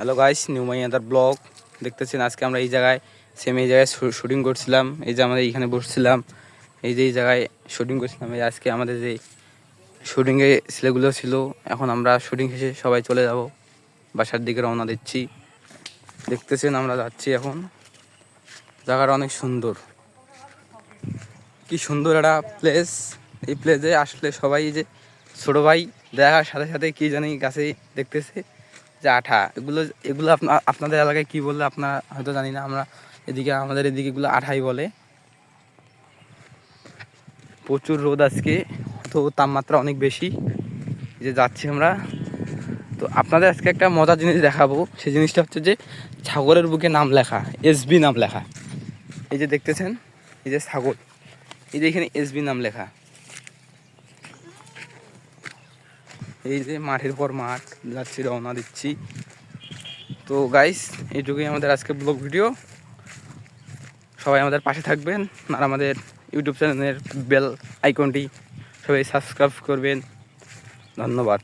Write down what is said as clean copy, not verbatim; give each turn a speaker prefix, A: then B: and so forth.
A: Hello guys, new মাই আদার blog. দেখতেছেন আজকে আমরা এই জায়গায় শুটিং করছিলাম। এই যে আমাদের এইখানে বসছিলাম, এই যে এই জায়গায় শুটিং করছিলাম। এই আজকে আমাদের যে শুটিংয়ে ছেলেগুলো ছিল, এখন আমরা শুটিং শেষে সবাই চলে যাব, বাসার দিকে রওনা দিচ্ছি। দেখতেছেন আমরা যাচ্ছি এখন। জায়গাটা অনেক সুন্দর, কি সুন্দর একটা প্লেস। এই প্লেসে আসলে সবাই যে ছোটো ভাই দেখার সাথে সাথে কি জানি গাছে দেখতেছে যে আঠা, এগুলো এগুলো আপনাদের এলাকায় কি বললে আপনারা হয়তো জানি না। আমরা এদিকে আমাদের এদিকে এগুলো আঠাই বলে। প্রচুর রোদ আজকে, তো তাপমাত্রা অনেক বেশি। এই যে যাচ্ছি আমরা, তো আপনাদের আজকে একটা মজার জিনিস দেখাবো। সেই জিনিসটা হচ্ছে যে ছাগলের বুকে নাম লেখা, এসবি নাম লেখা। এই যে দেখতেছেন, এই যে ছাগল, এই যে এখানে এসবি নাম লেখা। এই যে মাঠের পর মাঠ, যাচ্ছি, রওনা দিচ্ছি। তো গাইস, এইটুকুই আমাদের আজকে ব্লগ ভিডিও। সবাই আমাদের পাশে থাকবেন, আর আমাদের ইউটিউব চ্যানেলের বেল আইকনটি সবাই সাবস্ক্রাইব করবেন। ধন্যবাদ।